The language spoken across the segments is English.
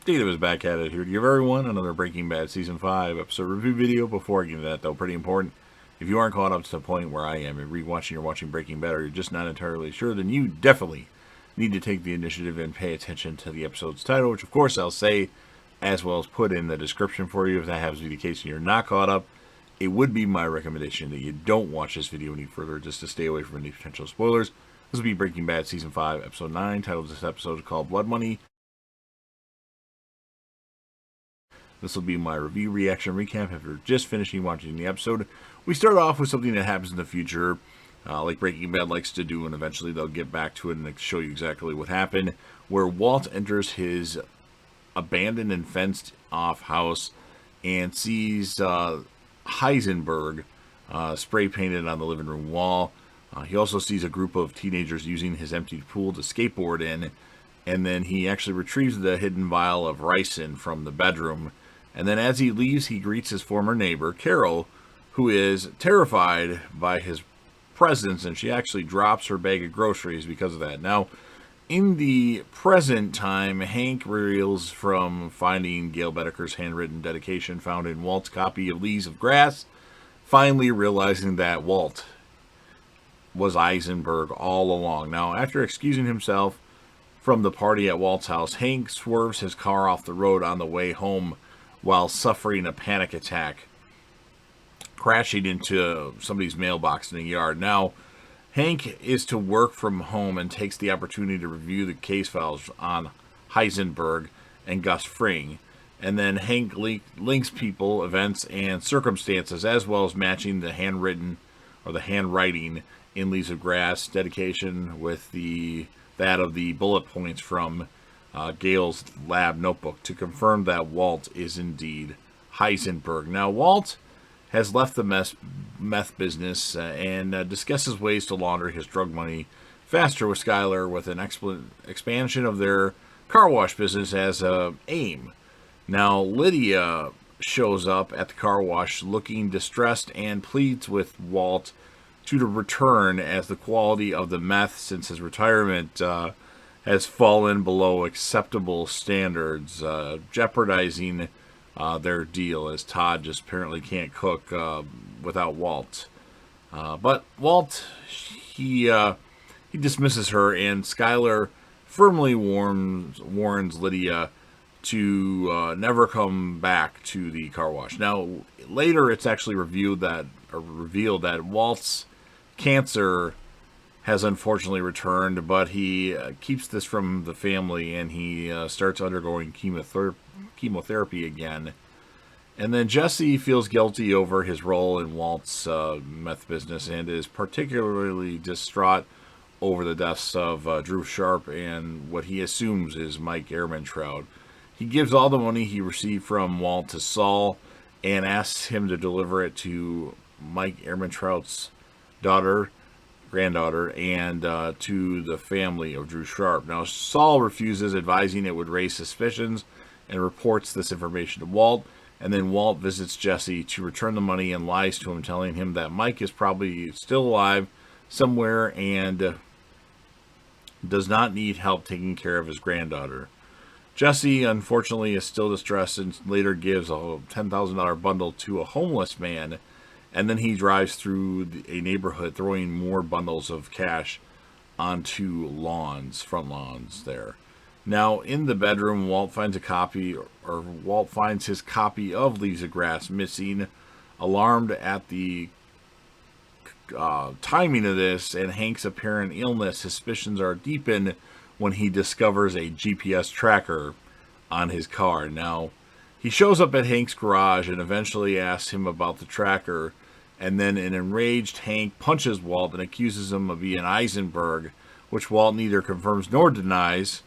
Data is back at it here to give everyone another Breaking Bad Season 5 episode review video. Before I get into that, though, pretty important. If you aren't caught up to the point where I am and rewatching or watching Breaking Bad, or you're just not entirely sure, then you definitely need to take the initiative and pay attention to the episode's title, which of course I'll say as well as put in the description for you if that happens to be the case and you're not caught up. It would be my recommendation that you don't watch this video any further just to stay away from any potential spoilers. This will be Breaking Bad Season 5, Episode 9. Title of this episode is called Blood Money. This will be my review, reaction, recap after just finishing watching the episode. We start off with something that happens in the future, like Breaking Bad likes to do, and eventually they'll get back to it and show you exactly what happened, where Walt enters his abandoned and fenced-off house and sees Heisenberg spray-painted on the living room wall. He also sees a group of teenagers using his empty pool to skateboard in, and then he actually retrieves the hidden vial of ricin from the bedroom. And then as he leaves, he greets his former neighbor, Carol, who is terrified by his presence, and she actually drops her bag of groceries because of that. Now, in the present time, Hank reels from finding Gail Bedeker's handwritten dedication found in Walt's copy of Leaves of Grass, finally realizing that Walt was Heisenberg all along. Now, after excusing himself from the party at Walt's house, Hank swerves his car off the road on the way home while suffering a panic attack, crashing into somebody's mailbox in the yard. Now, Hank is to work from home and takes the opportunity to review the case files on Heisenberg and Gus Fring. And then Hank links people, events, and circumstances, as well as matching the handwriting in Leaves of Grass dedication with that of the bullet points from Gail's lab notebook to confirm that Walt is indeed Heisenberg. Now, Walt has left the meth business and discusses ways to launder his drug money faster with Skyler, with an expansion of their car wash business as a aim. Now, Lydia shows up at the car wash looking distressed and pleads with Walt to return, as the quality of the meth since his retirement has fallen below acceptable standards, jeopardizing their deal, as Todd just apparently can't cook without Walt. But Walt, he dismisses her, and Skyler firmly warns Lydia to never come back to the car wash. Now, later it's actually revealed that Walt's cancer has unfortunately returned, but he keeps this from the family, and he starts undergoing chemotherapy again. And then Jesse feels guilty over his role in Walt's meth business and is particularly distraught over the deaths of Drew Sharp and what he assumes is Mike Ehrmantraut. He gives all the money he received from Walt to Saul and asks him to deliver it to Mike Ehrmantraut's granddaughter, and to the family of Drew Sharp. Now, Saul refuses, advising it would raise suspicions, and reports this information to Walt. And then Walt visits Jesse to return the money and lies to him, telling him that Mike is probably still alive somewhere and does not need help taking care of his granddaughter. Jesse, unfortunately, is still distressed and later gives a $10,000 bundle to a homeless man, and then he drives through a neighborhood throwing more bundles of cash onto front lawns there. Now, in the bedroom, Walt finds his copy of Leaves of Grass missing. Alarmed at the timing of this and Hank's apparent illness, suspicions are deepened when he discovers a GPS tracker on his car. Now, he shows up at Hank's garage and eventually asks him about the tracker, and then an enraged Hank punches Walt and accuses him of being Heisenberg, which Walt neither confirms nor denies.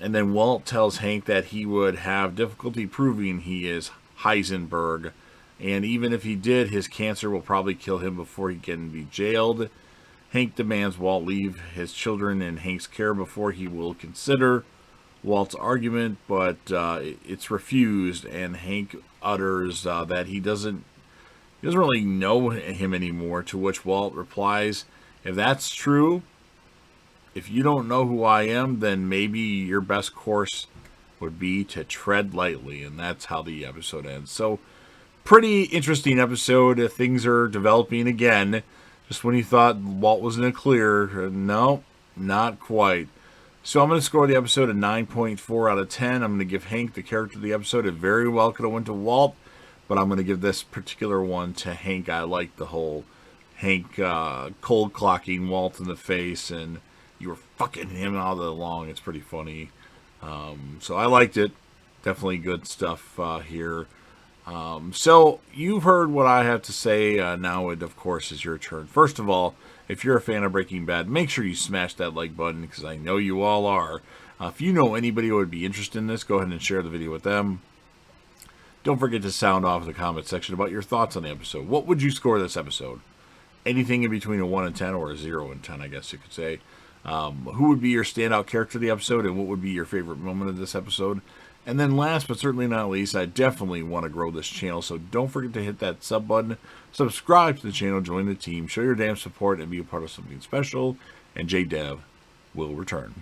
And then Walt tells Hank that he would have difficulty proving he is Heisenberg, and even if he did, his cancer will probably kill him before he can be jailed. Hank demands Walt leave his children in Hank's care before he will consider Walt's argument, but it's refused, and Hank utters that he doesn't really know him anymore, to which Walt replies, "If that's true, if you don't know who I am, then maybe your best course would be to tread lightly, and that's how the episode ends. So, pretty interesting episode. Things are developing again. Just when you thought Walt was in the clear, no, not quite. So I'm going to score the episode a 9.4 out of 10. I'm going to give Hank, the character of the episode. It very well could have went to Walt, but I'm going to give this particular one to Hank. I like the whole Hank cold clocking Walt in the face, and you were fucking him all along. It's pretty funny. So I liked it. Definitely good stuff here. So you've heard what I have to say. Now it, of course, is your turn. First of all, if you're a fan of Breaking Bad, make sure you smash that like button, because I know you all are. If you know anybody who would be interested in this, go ahead and share the video with them. Don't forget to sound off in the comment section about your thoughts on the episode. What would you score this episode? Anything in between a 1 and 10 or a 0 and 10, I guess you could say. Who would be your standout character of the episode, and what would be your favorite moment of this episode? And then last but certainly not least, I definitely want to grow this channel, so don't forget to hit that sub button, subscribe to the channel, join the team, show your damn support, and be a part of something special, and JDev will return.